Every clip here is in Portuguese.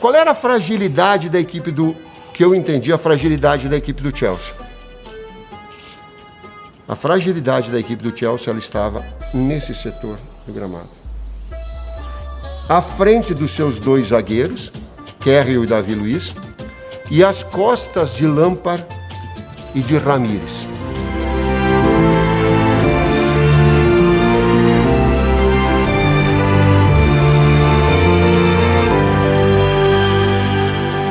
qual era a fragilidade da equipe que eu entendi, a fragilidade da equipe do Chelsea? A fragilidade da equipe do Chelsea, ela estava nesse setor do gramado. À frente dos seus dois zagueiros, Cahill e Davi Luiz, e às costas de Lampard e de Ramires.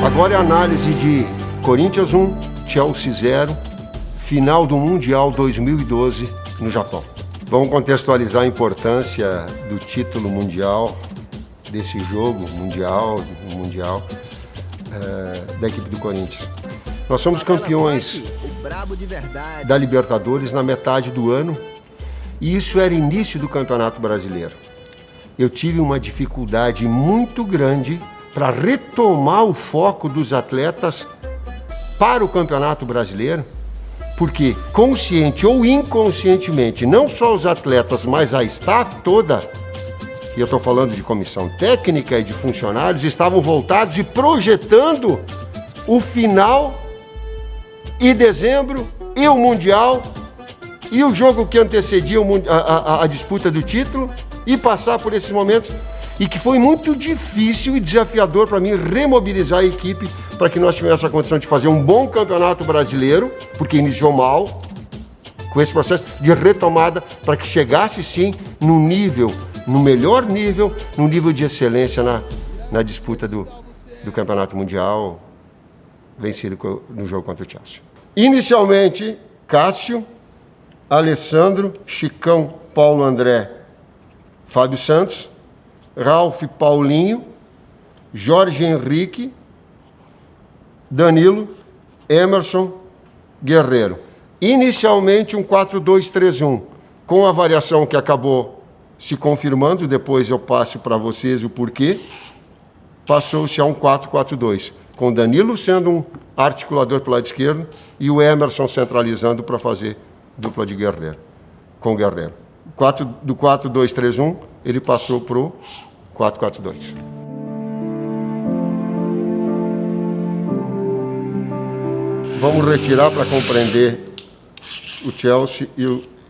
Agora é a análise de Corinthians 1, Chelsea 0, final do Mundial 2012 no Japão. Vamos contextualizar a importância do título mundial, desse jogo mundial da equipe do Corinthians. Nós somos campeões da Libertadores na metade do ano e isso era início do Campeonato Brasileiro. Eu tive uma dificuldade muito grande para retomar o foco dos atletas para o Campeonato Brasileiro, porque consciente ou inconscientemente, não só os atletas, mas a staff toda, e eu estou falando de comissão técnica e de funcionários, estavam voltados e projetando o final e dezembro, e o Mundial, e o jogo que antecedia a disputa do título, e passar por esses momentos, e que foi muito difícil e desafiador para mim remobilizar a equipe para que nós tivéssemos a condição de fazer um bom campeonato brasileiro, porque iniciou mal, com esse processo de retomada, para que chegasse sim no melhor nível, no nível de excelência na disputa do Campeonato Mundial, vencido no jogo contra o Chelsea. Inicialmente, Cássio, Alessandro, Chicão, Paulo André, Fábio Santos, Ralf, Paulinho, Jorge Henrique, Danilo, Emerson, Guerreiro. Inicialmente um 4-2-3-1, com a variação que acabou se confirmando, depois eu passo para vocês o porquê, passou-se a um 4-4-2, com Danilo sendo um articulador pelo lado esquerdo e o Emerson centralizando para fazer dupla de Guerreiro, com Guerreiro. Do 4-2-3-1, ele passou para o 4-4-2. Vamos retirar para compreender o Chelsea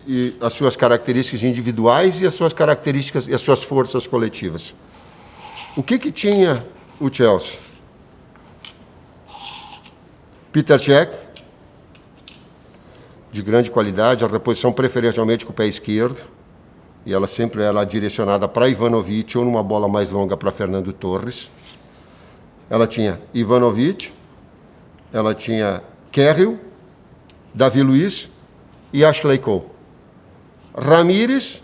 e as suas características individuais e as suas características e as suas forças coletivas. O que tinha o Chelsea? Peter Cech, de grande qualidade, a reposição preferencialmente com o pé esquerdo, e ela sempre era direcionada para Ivanovic ou numa bola mais longa para Fernando Torres. Ela tinha Ivanovic, ela tinha Cahill, Davi Luiz e Ashley Cole. Ramires,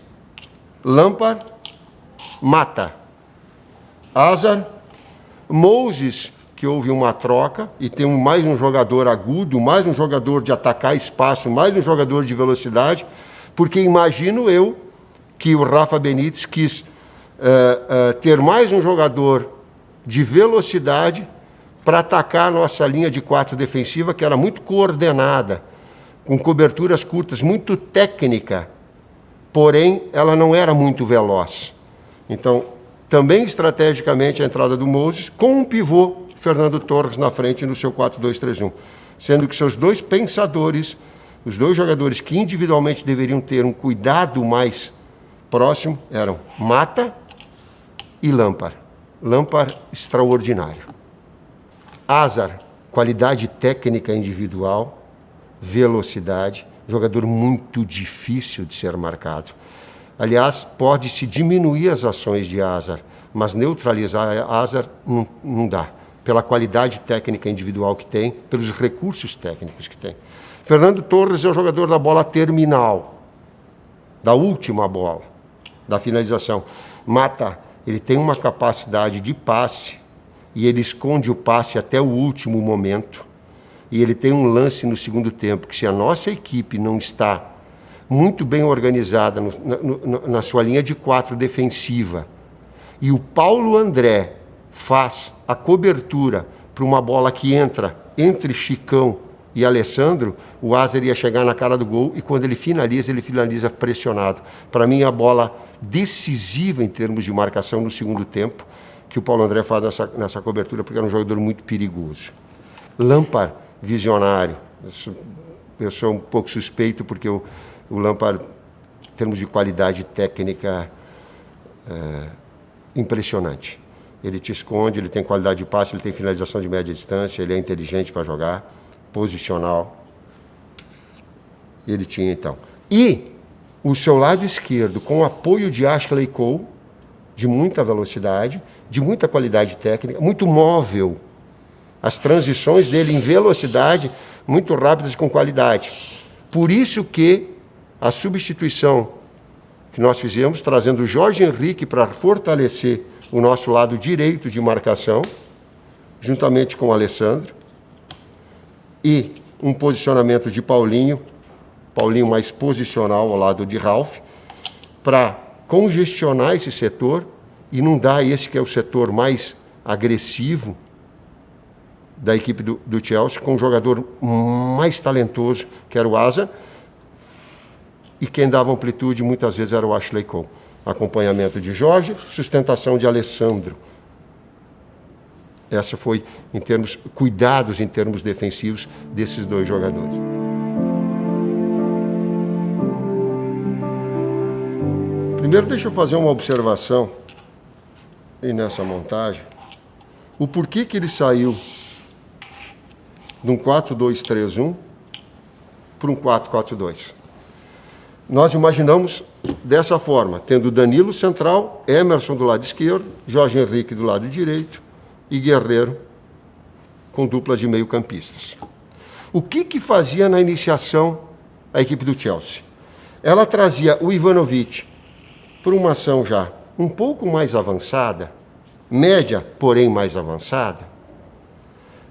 Lampard, Mata, Hazard, Moses, que houve uma troca e tem mais um jogador agudo, mais um jogador de atacar espaço, mais um jogador de velocidade, porque imagino eu que o Rafa Benítez quis ter mais um jogador de velocidade para atacar a nossa linha de 4 defensiva, que era muito coordenada, com coberturas curtas, muito técnica, porém ela não era muito veloz. Então, também estrategicamente a entrada do Moses, com um pivô, Fernando Torres na frente no seu 4-2-3-1, sendo que seus dois pensadores, os dois jogadores que individualmente deveriam ter um cuidado mais próximo, eram Mata e Lampard. Lampard extraordinário. Hazard, qualidade técnica individual, velocidade, jogador muito difícil de ser marcado. Aliás, pode-se diminuir as ações de Hazard, mas neutralizar Hazard não dá, pela qualidade técnica individual que tem, pelos recursos técnicos que tem. Fernando Torres é o jogador da bola terminal, da última bola, da finalização. Mata, ele tem uma capacidade de passe e ele esconde o passe até o último momento. E ele tem um lance no segundo tempo, que se a nossa equipe não está muito bem organizada na sua linha de 4 defensiva, e o Paulo André faz a cobertura para uma bola que entra entre Chicão e Alessandro, o Hazard ia chegar na cara do gol, e quando ele finaliza pressionado. Para mim, a bola decisiva em termos de marcação no segundo tempo, que o Paulo André faz nessa cobertura, porque era um jogador muito perigoso. Lampard, visionário. Eu sou um pouco suspeito, porque o Lampard, em termos de qualidade técnica, impressionante. Ele te esconde, ele tem qualidade de passe, ele tem finalização de média distância, ele é inteligente para jogar, posicional. Ele tinha, então. E o seu lado esquerdo, com o apoio de Ashley Cole, de muita velocidade, de muita qualidade técnica, muito móvel. As transições dele em velocidade, muito rápidas e com qualidade. Por isso que a substituição que nós fizemos, trazendo o Jorge Henrique para fortalecer o nosso lado direito de marcação, juntamente com o Alessandro, e um posicionamento de Paulinho mais posicional ao lado de Ralf, para congestionar esse setor e não dar esse que é o setor mais agressivo da equipe do Chelsea, com um jogador mais talentoso, que era o Asa, e quem dava amplitude muitas vezes era o Ashley Cole. Acompanhamento de Jorge, sustentação de Alessandro. Essa foi, cuidados em termos defensivos desses dois jogadores. Primeiro, deixa eu fazer uma observação, e nessa montagem, o porquê que ele saiu de um 4-2-3-1 para um 4-4-2. Nós imaginamos dessa forma, tendo Danilo central, Emerson do lado esquerdo, Jorge Henrique do lado direito e Guerreiro com dupla de meio-campistas. O que fazia na iniciação a equipe do Chelsea? Ela trazia o Ivanovic para uma ação já um pouco mais avançada, média, porém mais avançada,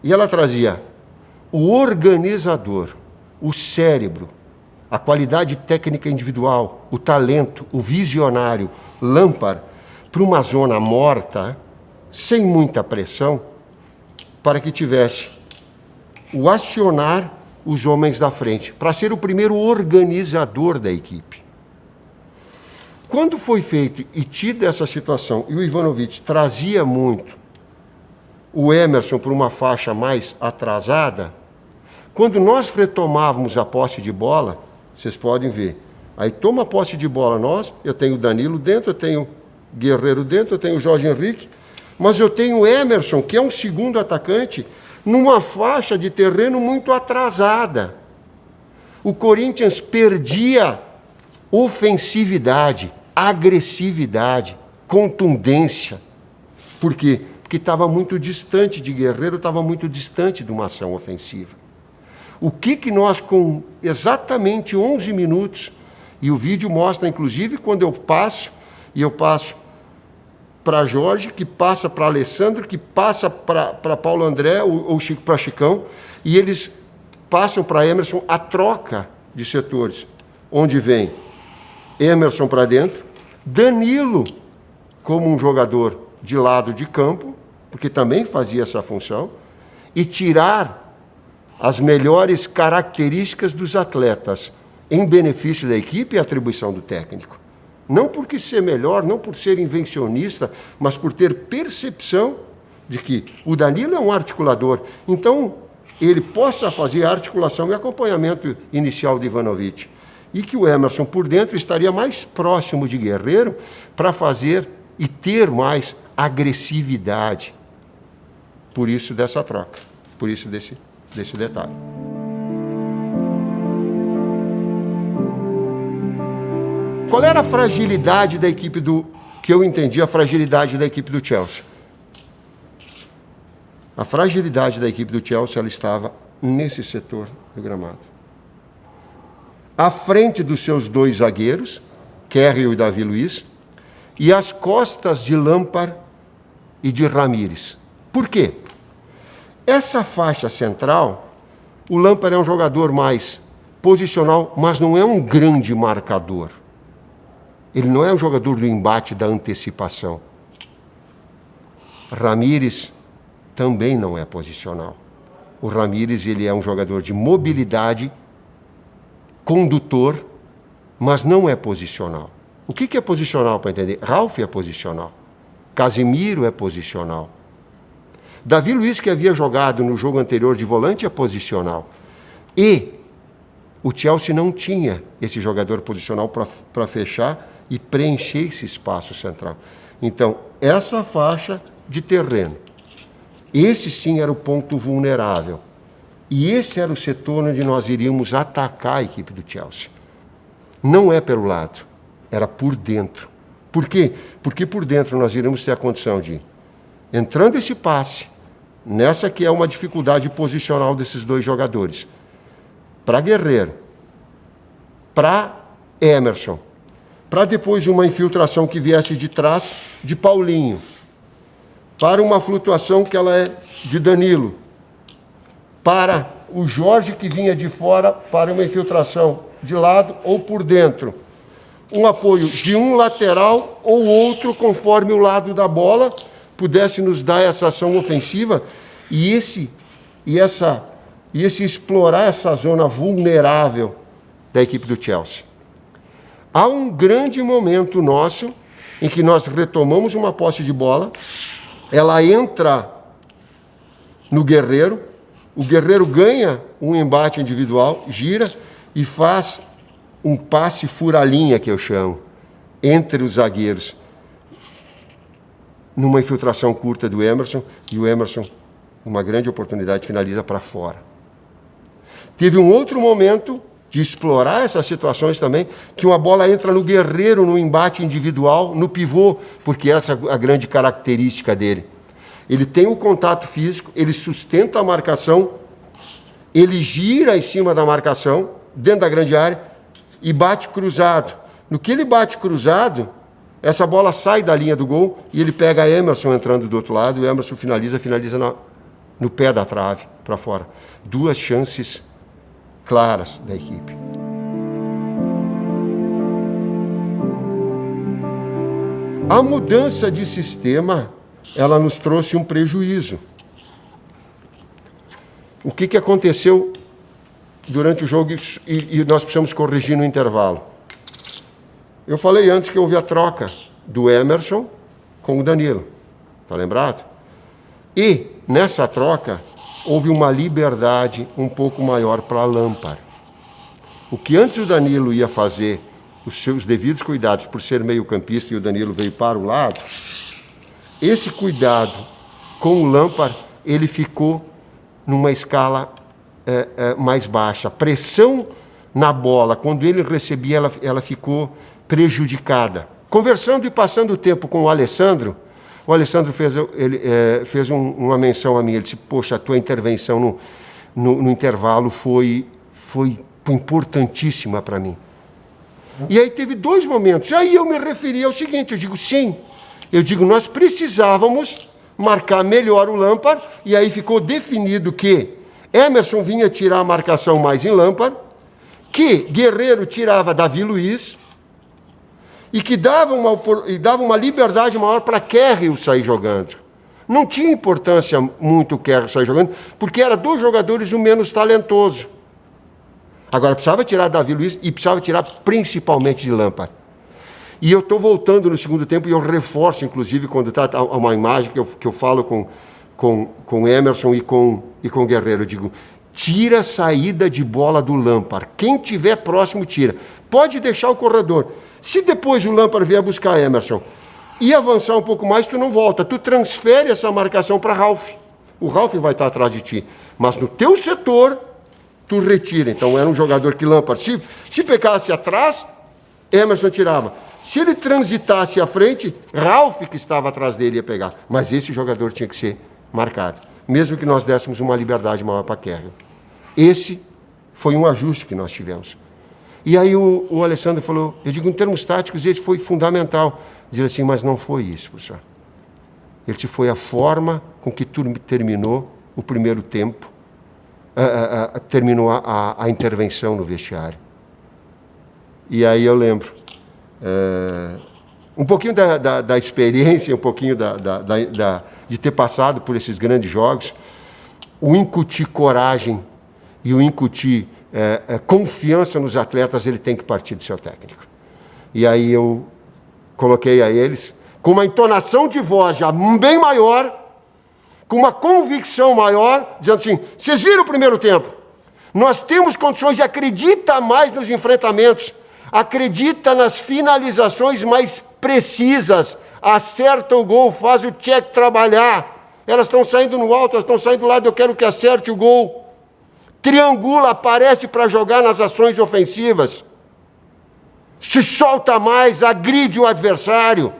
e ela trazia o organizador, o cérebro, a qualidade técnica individual, o talento, o visionário, Lampard, para uma zona morta, sem muita pressão, para que tivesse o acionar os homens da frente, para ser o primeiro organizador da equipe. Quando foi feito e tido essa situação, e o Ivanovic trazia muito o Emerson para uma faixa mais atrasada, quando nós retomávamos a posse de bola, vocês podem ver, aí toma a posse de bola nós, eu tenho o Danilo dentro, eu tenho o Guerreiro dentro, eu tenho o Jorge Henrique, mas eu tenho o Emerson, que é um segundo atacante, numa faixa de terreno muito atrasada. O Corinthians perdia ofensividade, agressividade, contundência. Por quê? Porque estava muito distante de Guerreiro, estava muito distante de uma ação ofensiva. O que nós, com exatamente 11 minutos, e o vídeo mostra, inclusive, quando eu passo para Jorge, que passa para Alessandro, que passa para Paulo André, ou para Chicão, e eles passam para Emerson a troca de setores, onde vem Emerson para dentro, Danilo como um jogador de lado de campo, porque também fazia essa função, e tirar as melhores características dos atletas em benefício da equipe e atribuição do técnico. Não porque ser melhor, não por ser invencionista, mas por ter percepção de que o Danilo é um articulador. Então, ele possa fazer a articulação e acompanhamento inicial de Ivanovic. E que o Emerson, por dentro, estaria mais próximo de Guerreiro para fazer e ter mais agressividade. Por isso dessa troca, por isso desse detalhe. Qual era a fragilidade da equipe que eu entendi, a fragilidade da equipe do Chelsea? A fragilidade da equipe do Chelsea, ela estava nesse setor do gramado. À frente dos seus dois zagueiros, Carriel e Davi Luiz, e às costas de Lampard e de Ramires. Por quê? Essa faixa central, o Lampard é um jogador mais posicional, mas não é um grande marcador. Ele não é um jogador do embate, da antecipação. Ramires também não é posicional. O Ramires, ele é um jogador de mobilidade, condutor, mas não é posicional. O que é posicional para entender? Ralf é posicional. Casemiro é posicional. Davi Luiz, que havia jogado no jogo anterior de volante, é posicional. E o Chelsea não tinha esse jogador posicional para fechar e preencher esse espaço central. Então, essa faixa de terreno, esse sim era o ponto vulnerável. E esse era o setor onde nós iríamos atacar a equipe do Chelsea. Não é pelo lado, era por dentro. Por quê? Porque por dentro nós iremos ter a condição de, entrando esse passe, nessa que é uma dificuldade posicional desses dois jogadores, para Guerreiro, para Emerson, para depois uma infiltração que viesse de trás de Paulinho, para uma flutuação que ela é de Danilo, para o Jorge que vinha de fora, para uma infiltração de lado ou por dentro. Um apoio de um lateral ou outro, conforme o lado da bola pudesse nos dar essa ação ofensiva e esse explorar essa zona vulnerável da equipe do Chelsea. Há um grande momento nosso em que nós retomamos uma posse de bola, ela entra no Guerreiro, o Guerreiro ganha um embate individual, gira e faz um passe fura-linha, que eu chamo, entre os zagueiros, numa infiltração curta do Emerson, e o Emerson, uma grande oportunidade, finaliza para fora. Teve um outro momento de explorar essas situações também, que uma bola entra no Guerreiro, no embate individual, no pivô, porque essa é a grande característica dele. Ele tem o contato físico, ele sustenta a marcação, ele gira em cima da marcação, dentro da grande área, e bate cruzado. No que ele bate cruzado, essa bola sai da linha do gol e ele pega a Emerson entrando do outro lado, e o Emerson finaliza no pé da trave, para fora. 2 chances claras da equipe. A mudança de sistema, ela nos trouxe um prejuízo. O que aconteceu durante o jogo e nós precisamos corrigir no intervalo? Eu falei antes que houve a troca do Emerson com o Danilo, está lembrado? E, nessa troca, houve uma liberdade um pouco maior para Lampard. O que antes o Danilo ia fazer, os seus devidos cuidados por ser meio-campista e o Danilo veio para o lado, esse cuidado com o Lampard, ele ficou numa escala mais baixa. A pressão na bola, quando ele recebia, ela ficou prejudicada. Conversando e passando o tempo com o Alessandro fez uma menção a mim. Ele disse, poxa, a tua intervenção no intervalo foi importantíssima para mim. E aí teve 2 momentos. Aí eu me referi ao seguinte, eu digo, sim. Eu digo, nós precisávamos marcar melhor o Lampard, e aí ficou definido que Emerson vinha tirar a marcação mais em Lampard, que Guerreiro tirava Davi Luiz, e que dava uma liberdade maior para Kerry sair jogando. Não tinha importância muito o Kerry sair jogando, porque era 2 jogadores o menos talentoso. Agora, precisava tirar Davi Luiz e precisava tirar principalmente de Lampard. E eu estou voltando no segundo tempo e eu reforço, inclusive, quando está uma imagem que eu falo com Emerson e com Guerreiro, eu digo, tira a saída de bola do Lampard. Quem tiver próximo, tira. Pode deixar o corredor. Se depois o Lampard vier buscar Emerson e avançar um pouco mais, tu não volta. Tu transfere essa marcação para Ralf. O Ralf vai estar atrás de ti. Mas no teu setor, tu retira. Então era um jogador que Lampard, se pegasse atrás, Emerson tirava. Se ele transitasse à frente, Ralf, que estava atrás dele, ia pegar. Mas esse jogador tinha que ser marcado, mesmo que nós dessemos uma liberdade maior para Kerry. Esse foi um ajuste que nós tivemos. E aí o Alessandro falou, eu digo, em termos táticos, esse foi fundamental. Dizer assim, mas não foi isso, professor. Ele disse, foi a forma com que terminou o primeiro tempo, terminou a intervenção no vestiário. E aí eu lembro, um pouquinho da experiência, um pouquinho de ter passado por esses grandes jogos, o incutir coragem e o incutir confiança nos atletas, ele tem que partir do seu técnico. E aí eu coloquei a eles, com uma entonação de voz já bem maior, com uma convicção maior, dizendo assim, vocês viram o primeiro tempo? Nós temos condições, acredita mais nos enfrentamentos, acredita nas finalizações mais precisas, acerta o gol, faz o Tchek trabalhar, elas estão saindo no alto, elas estão saindo do lado, eu quero que acerte o gol, triangula, aparece para jogar nas ações ofensivas, se solta mais, agride o adversário,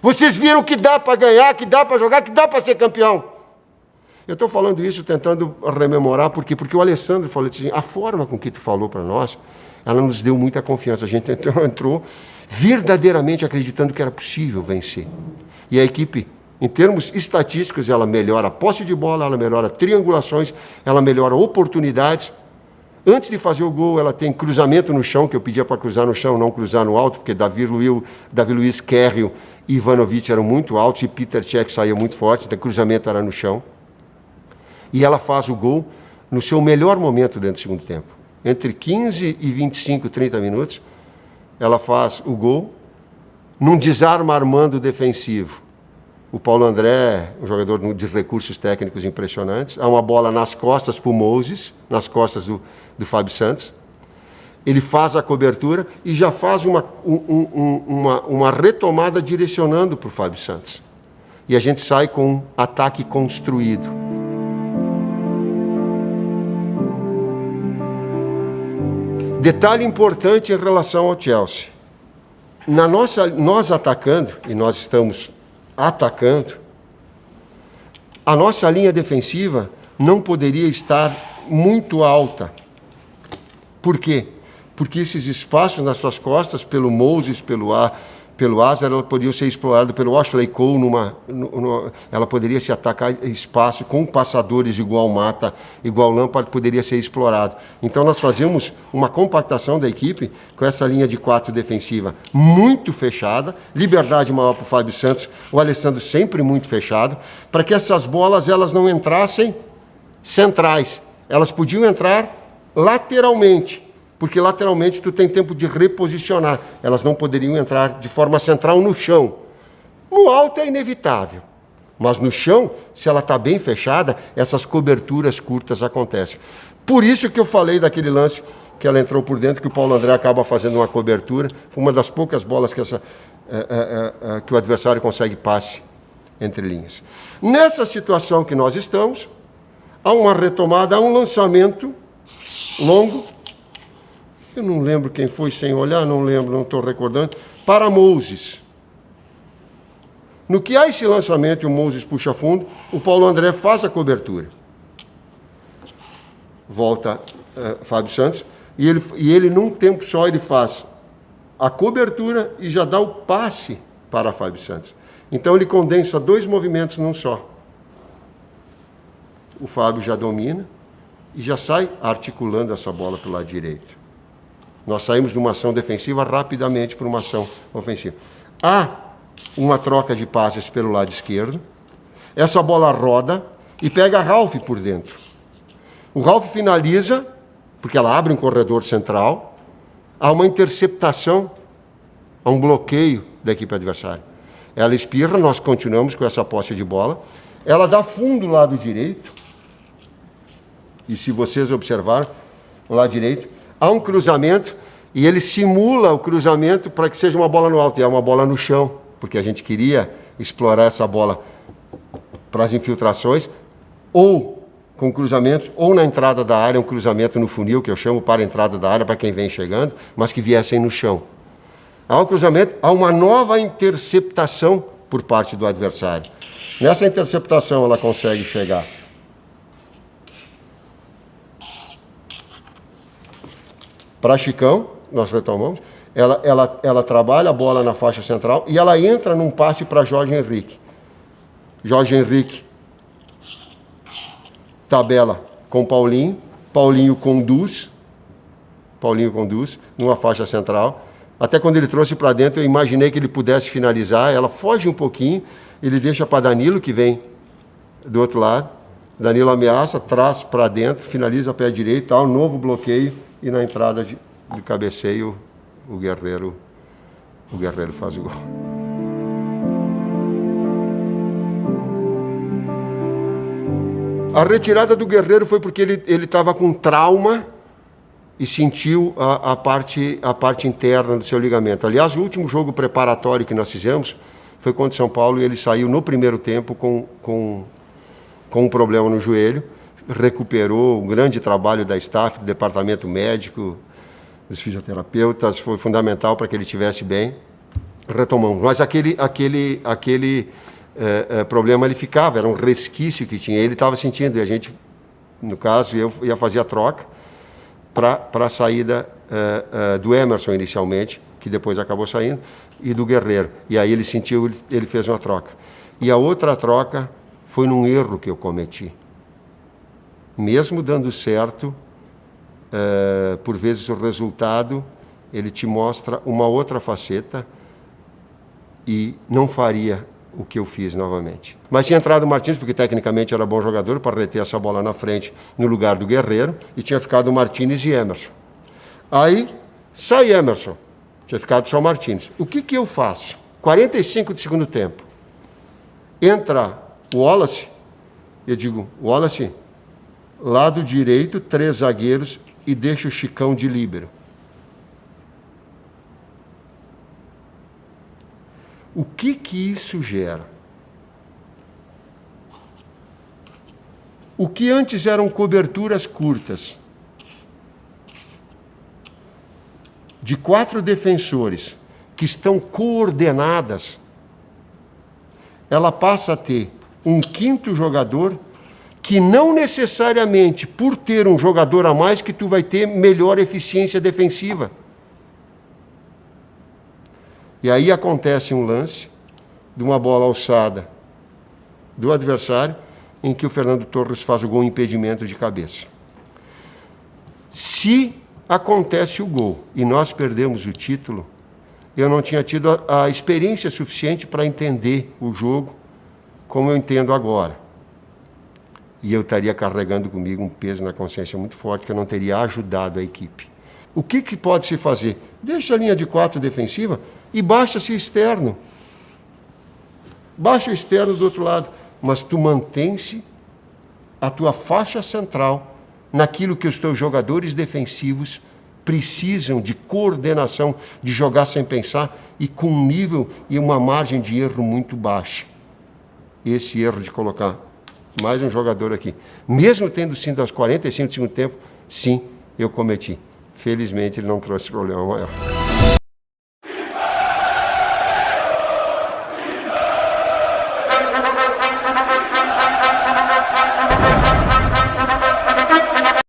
vocês viram que dá para ganhar, que dá para jogar, que dá para ser campeão. Eu estou falando isso tentando rememorar, por quê? Porque o Alessandro falou assim, a forma com que tu falou para nós, ela nos deu muita confiança. A gente entrou verdadeiramente acreditando que era possível vencer. E a equipe, em termos estatísticos, ela melhora a posse de bola, ela melhora triangulações, ela melhora oportunidades. Antes de fazer o gol, ela tem cruzamento no chão, que eu pedia para cruzar no chão, não cruzar no alto, porque Davi Luiz, Kerril e Ivanovic eram muito altos, e Peter Cech saía muito forte, então o cruzamento era no chão. E ela faz o gol no seu melhor momento dentro do segundo tempo. Entre 15 e 25, 30 minutos, ela faz o gol num desarme armando defensivo. O Paulo André, um jogador de recursos técnicos impressionantes, há uma bola nas costas para o Moses, nas costas do Fábio Santos. Ele faz a cobertura e já faz uma retomada direcionando para o Fábio Santos. E a gente sai com um ataque construído. Detalhe importante em relação ao Chelsea. Nós atacando, e nós estamos atacando, a nossa linha defensiva não poderia estar muito alta. Por quê? Porque esses espaços nas suas costas, pelo Moses, pelo Hazard, ela podia ser explorada pelo Ashley Cole, ela poderia se atacar espaço com passadores igual Mata, igual Lampard, poderia ser explorado. Então nós fazemos uma compactação da equipe com essa linha de 4 defensiva muito fechada, liberdade maior para o Fábio Santos, o Alessandro sempre muito fechado, para que essas bolas elas não entrassem centrais, elas podiam entrar lateralmente, porque lateralmente tu tem tempo de reposicionar. Elas não poderiam entrar de forma central no chão. No alto é inevitável, mas no chão, se ela está bem fechada, essas coberturas curtas acontecem. Por isso que eu falei daquele lance que ela entrou por dentro, que o Paulo André acaba fazendo uma cobertura. Foi uma das poucas bolas que o adversário consegue passe entre linhas. Nessa situação que nós estamos, há uma retomada, há um lançamento longo. Eu não lembro quem foi sem olhar, não lembro, não estou recordando, para Moses. No que há esse lançamento e o Moses puxa fundo, o Paulo André faz a cobertura. Volta Fábio Santos, e ele num tempo só, ele faz a cobertura e já dá o passe para Fábio Santos. Então ele condensa 2 movimentos num só. O Fábio já domina e já sai articulando essa bola pelo lado direito. Nós saímos de uma ação defensiva rapidamente para uma ação ofensiva. Há uma troca de passes pelo lado esquerdo. Essa bola roda e pega Ralf por dentro. O Ralf finaliza, porque ela abre um corredor central. Há uma interceptação, há um bloqueio da equipe adversária. Ela espirra, nós continuamos com essa posse de bola. Ela dá fundo do lado direito. E se vocês observarem, no lado direito, há um cruzamento e ele simula o cruzamento para que seja uma bola no alto. E é uma bola no chão, porque a gente queria explorar essa bola para as infiltrações, ou com cruzamento, ou na entrada da área, um cruzamento no funil, que eu chamo para a entrada da área, para quem vem chegando, mas que viessem no chão. Há um cruzamento, há uma nova interceptação por parte do adversário. Nessa interceptação ela consegue chegar para Chicão, nós retomamos, ela trabalha a bola na faixa central e ela entra num passe para Jorge Henrique. Jorge Henrique tabela com Paulinho, Paulinho conduz numa faixa central. Até quando ele trouxe para dentro, eu imaginei que ele pudesse finalizar, ela foge um pouquinho, ele deixa para Danilo, que vem do outro lado. Danilo ameaça, traz para dentro, finaliza pé direito, há um novo bloqueio. E na entrada do cabeceio, o Guerreiro faz o gol. A retirada do Guerreiro foi porque ele estava com trauma e sentiu a parte interna do seu ligamento. Aliás, o último jogo preparatório que nós fizemos foi contra o São Paulo e ele saiu no primeiro tempo com um problema no joelho, recuperou. Um grande trabalho da staff, do departamento médico, dos fisioterapeutas, foi fundamental para que ele estivesse bem. Retomamos, mas aquele problema ele ficava, era um resquício que tinha, ele estava sentindo, e a gente, no caso, eu ia fazer a troca para a saída do Emerson inicialmente, que depois acabou saindo, e do Guerreiro. E aí ele sentiu, ele fez uma troca. E a outra troca foi num erro que eu cometi. Mesmo dando certo, por vezes o resultado, ele te mostra uma outra faceta e não faria o que eu fiz novamente. Mas tinha entrado o Martins, porque tecnicamente era bom jogador, para reter essa bola na frente no lugar do Guerreiro, e tinha ficado o Martins e Emerson. Aí, sai Emerson, tinha ficado só o Martins. O que eu faço? 45 de segundo tempo. Entra o Wallace, eu digo, Wallace, lado direito, 3 zagueiros, e deixa o Chicão de líbero. O que isso gera? O que antes eram coberturas curtas, de 4 defensores, que estão coordenadas, ela passa a ter um 5º jogador, que não necessariamente, por ter um jogador a mais, que tu vai ter melhor eficiência defensiva. E aí acontece um lance de uma bola alçada do adversário, em que o Fernando Torres faz o gol impedimento de cabeça. Se acontece o gol e nós perdemos o título, eu não tinha tido a experiência suficiente para entender o jogo como eu entendo agora. E eu estaria carregando comigo um peso na consciência muito forte, que eu não teria ajudado a equipe. O que pode se fazer? Deixa a linha de 4 defensiva e baixa-se externo. Baixa o externo do outro lado, mas tu mantém-se a tua faixa central naquilo que os teus jogadores defensivos precisam de coordenação, de jogar sem pensar e com um nível e uma margem de erro muito baixa. Esse erro de colocar mais um jogador aqui, mesmo tendo sido aos 45 do segundo tempo, sim, eu cometi. Felizmente ele não trouxe problema maior.